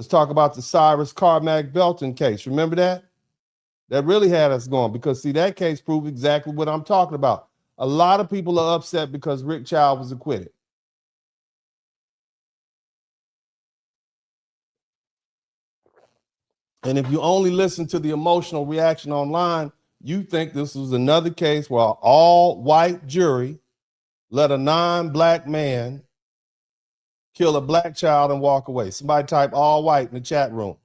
Let's talk about the Cyrus Carmack Belton case. Remember that? That really had us going because, see, that case proved exactly what I'm talking about. A lot of people are upset because Rick Child was acquitted. And if you only listen to the emotional reaction online, you think this was another case where an all-white jury let a non-black man kill a black child and walk away. Somebody type all white in the chat room.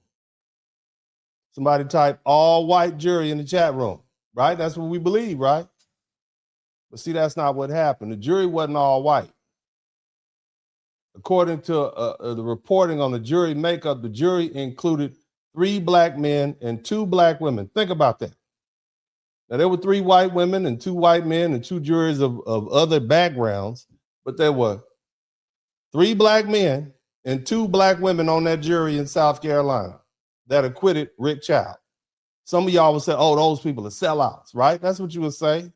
Somebody type all white jury in the chat room, right? That's what we believe, right? But see, that's not what happened. The jury wasn't all white. According to the reporting on the jury makeup, the jury included 3 black men and 2 black women. Think about that. Now, there were 3 white women and 2 white men and 2 jurors of other backgrounds, but there were 3 black men and 2 black women on that jury in South Carolina that acquitted Rick Child. Some of y'all would say, oh, those people are sellouts, right? That's what you would say.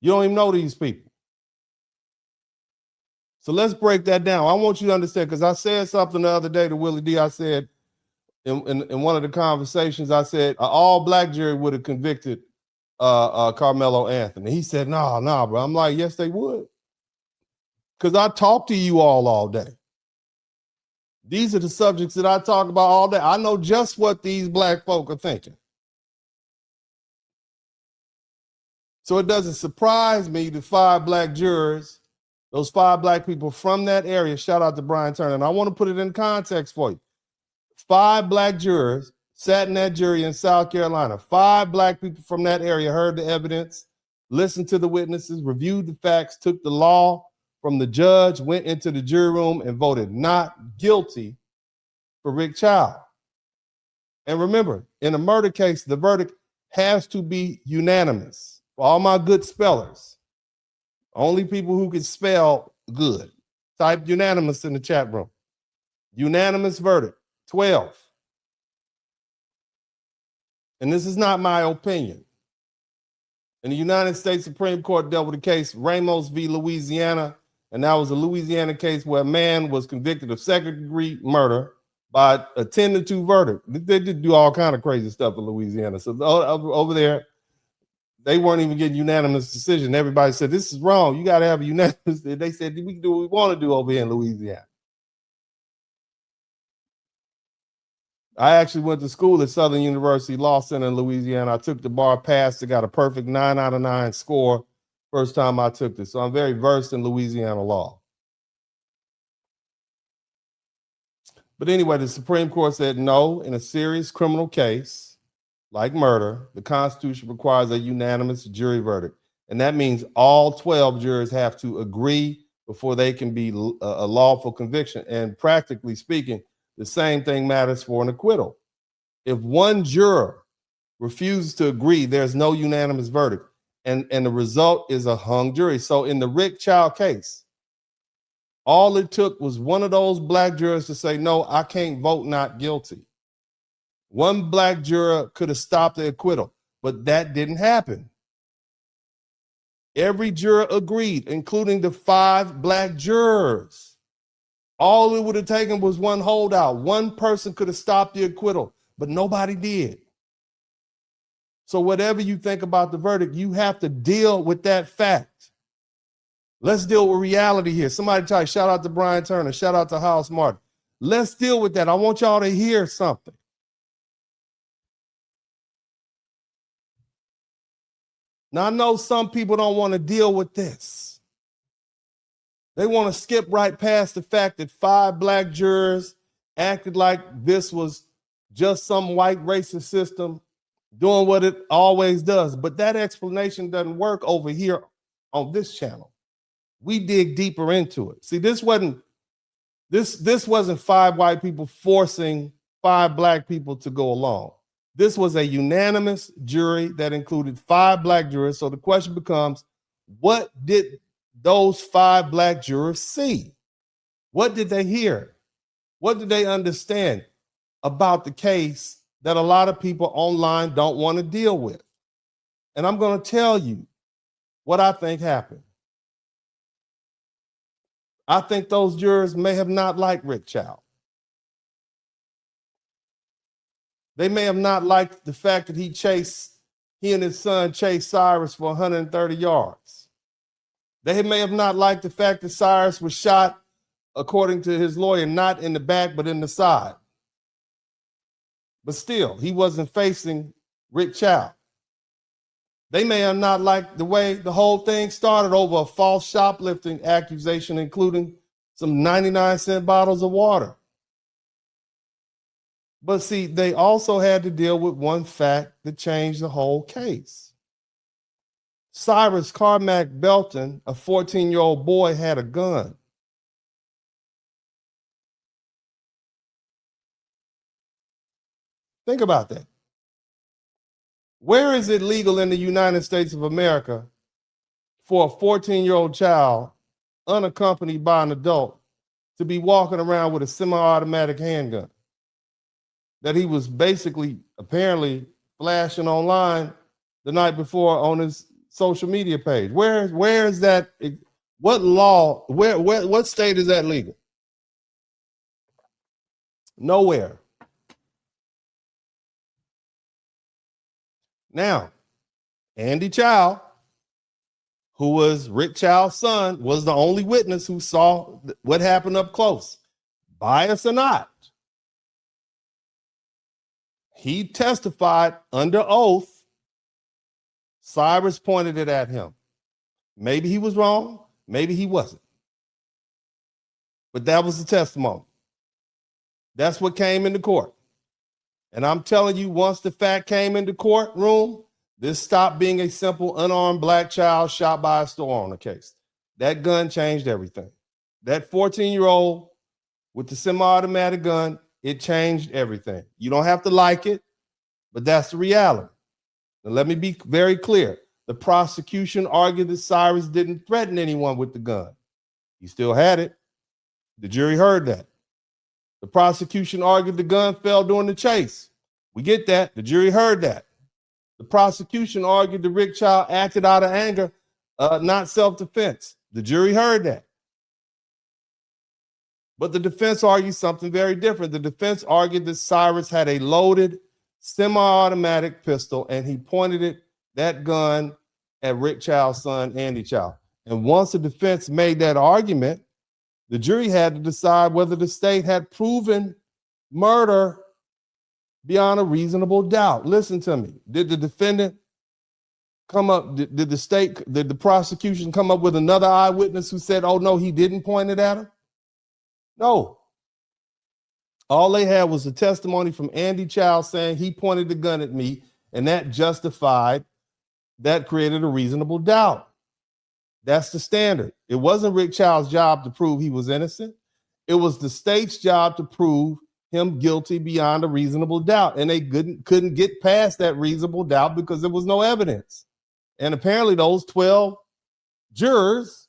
You don't even know these people. So let's break that down. I want you to understand, because I said something the other day to Willie D. I said in one of the conversations, I said, an all-black jury would have convicted Carmelo Anthony. He said, no, bro. I'm like, yes, they would. Because I talk to you all day. These are the subjects that I talk about all day. I know just what these black folk are thinking. So it doesn't surprise me that 5 black jurors, those 5 black people from that area, shout out to Brian Turner, and I want to put it in context for you. 5 black jurors sat in that jury in South Carolina. 5 black people from that area heard the evidence, listened to the witnesses, reviewed the facts, took the law from the judge, went into the jury room, and voted not guilty for Rick Child. And remember, in a murder case, the verdict has to be unanimous. For all my good spellers, only people who can spell good, type unanimous in the chat room. Unanimous verdict, 12. And this is not my opinion. And the United States Supreme Court dealt with a case, Ramos v. Louisiana, and that was a Louisiana case where a man was convicted of second-degree murder by a 10-2 verdict. They did do all kind of crazy stuff in Louisiana. So over there, they weren't even getting unanimous decision. Everybody said, this is wrong. You got to have a unanimous. They said, we can do what we want to do over here in Louisiana. I actually went to school at Southern University Law Center in Louisiana. I took the bar, passed, I got a perfect 9 out of 9 score first time I took this. So I'm very versed in Louisiana law. But anyway, the Supreme Court said no, in a serious criminal case like murder, the Constitution requires a unanimous jury verdict. And that means all 12 jurors have to agree before they can be a lawful conviction. And practically speaking, the same thing matters for an acquittal. If one juror refuses to agree, there's no unanimous verdict. And the result is a hung jury. So in the Rick Child case, all it took was one of those black jurors to say, no, I can't vote not guilty. One black juror could have stopped the acquittal, but that didn't happen. Every juror agreed, including the 5 black jurors. All it would have taken was one holdout. One person could have stopped the acquittal, but nobody did. So whatever you think about the verdict, you have to deal with that fact. Let's deal with reality here. Somebody type, shout out to Brian Turner, shout out to House Martin. Let's deal with that. I want y'all to hear something. Now, I know some people don't want to deal with this. They want to skip right past the fact that 5 black jurors acted like this was just some white racist system doing what it always does. But that explanation doesn't work over here on this channel. We dig deeper into it. See, this wasn't 5 white people forcing 5 black people to go along. This was a unanimous jury that included 5 black jurors. So the question becomes, what did those 5 black jurors see? What did they hear? What did they understand about the case that a lot of people online don't want to deal with? And I'm going to tell you what I think happened. I think those jurors may have not liked Rick Child. They may have not liked the fact that he and his son chased Cyrus for 130 yards. They may have not liked the fact that Cyrus was shot, according to his lawyer, not in the back, but in the side. But still, he wasn't facing Rick Chow. They may have not liked the way the whole thing started over a false shoplifting accusation, including some 99-cent bottles of water. But see, they also had to deal with one fact that changed the whole case. Cyrus Carmack Belton, a 14-year-old boy, had a gun. Think about that. Where is it legal in the United States of America for a 14-year-old child, unaccompanied by an adult, to be walking around with a semi-automatic handgun that he was basically, apparently, flashing online the night before on his social media page? Where is that? What law, what state is that legal? Nowhere. Now, Andy Chow, who was Rick Chow's son, was the only witness who saw what happened up close. Bias or not, he testified under oath. Cyrus pointed it at him. Maybe he was wrong, maybe he wasn't. But that was the testimony. That's what came into court. And I'm telling you, once the fact came into courtroom, this stopped being a simple unarmed black child shot by a store owner case. That gun changed everything. That 14-year-old with the semi-automatic gun, it changed everything. You don't have to like it, but that's the reality. Now, let me be very clear. The prosecution argued that Cyrus didn't threaten anyone with the gun. He still had it. The jury heard that. The prosecution argued the gun fell during the chase. We get that. The jury heard that. The prosecution argued that Rick Chow acted out of anger, not self-defense. The jury heard that. But the defense argued something very different. The defense argued that Cyrus had a loaded semi-automatic pistol and he pointed that gun at Rick Chow's son, Andy Chow. And once the defense made that argument, the jury had to decide whether the state had proven murder beyond a reasonable doubt. Listen to me. Did the defendant come up, did the prosecution come up with another eyewitness who said, oh no, he didn't point it at him? No. All they had was a testimony from Andy Chow saying he pointed the gun at me, and that created a reasonable doubt. That's the standard. It wasn't Rick Chow's job to prove he was innocent. It was the state's job to prove him guilty beyond a reasonable doubt. And they couldn't get past that reasonable doubt because there was no evidence. And apparently those 12 jurors,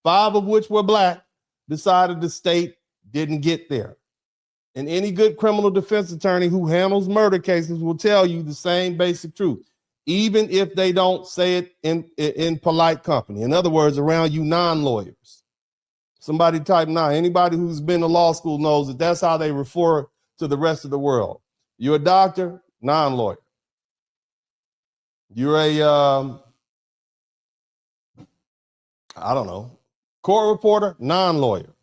5 of which were black, decided the state didn't get there. And any good criminal defense attorney who handles murder cases will tell you the same basic truth, even if they don't say it in polite company. In other words, around you non-lawyers. Somebody type 9. Anybody who's been to law school knows that that's how they refer to the rest of the world. You're a doctor, non-lawyer. You're a, I don't know, court reporter, non-lawyer.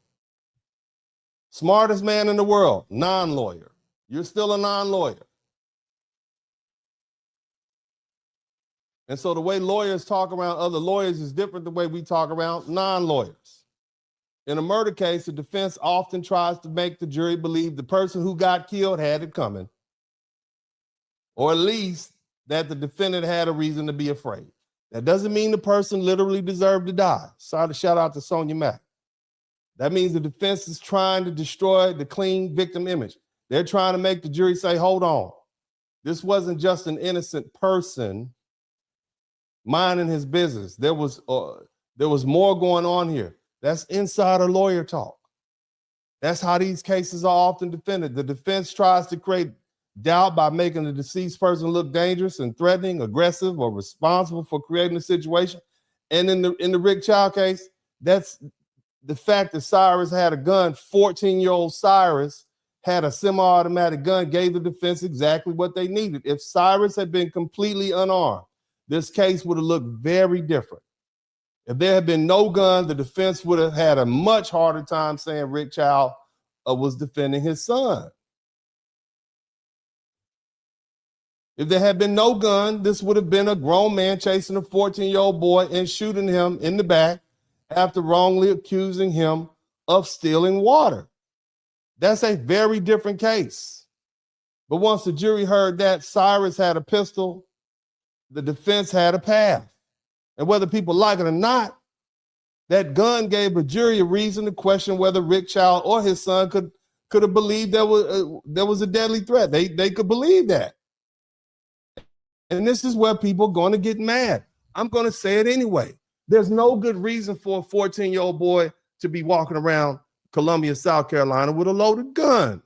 Smartest man in the world, non-lawyer. You're still a non-lawyer. And so the way lawyers talk around other lawyers is different the way we talk around non-lawyers. In a murder case, the defense often tries to make the jury believe the person who got killed had it coming, or at least that the defendant had a reason to be afraid. That doesn't mean the person literally deserved to die. Sorry to shout out to Sonia Mack. That means the defense is trying to destroy the clean victim image. They're trying to make the jury say, hold on, this wasn't just an innocent person minding his business. There was more going on here. That's insider lawyer talk. That's how these cases are often defended. The defense tries to create doubt by making the deceased person look dangerous and threatening, aggressive, or responsible for creating a situation. And in the Rick Chow case, that's the fact that Cyrus had a gun. 14-year-old Cyrus had a semi-automatic gun, gave the defense exactly what they needed. If Cyrus had been completely unarmed, this case would have looked very different. If there had been no gun, the defense would have had a much harder time saying Rick Child was defending his son. If there had been no gun, this would have been a grown man chasing a 14-year-old boy and shooting him in the back after wrongly accusing him of stealing water. That's a very different case. But once the jury heard that Cyrus had a pistol, the defense had a path. And whether people like it or not, that gun gave a jury a reason to question whether Rick Child or his son could have believed there was a deadly threat. They could believe that. And this is where people are going to get mad. I'm going to say it anyway. There's no good reason for a 14-year-old boy to be walking around Columbia, South Carolina with a loaded gun.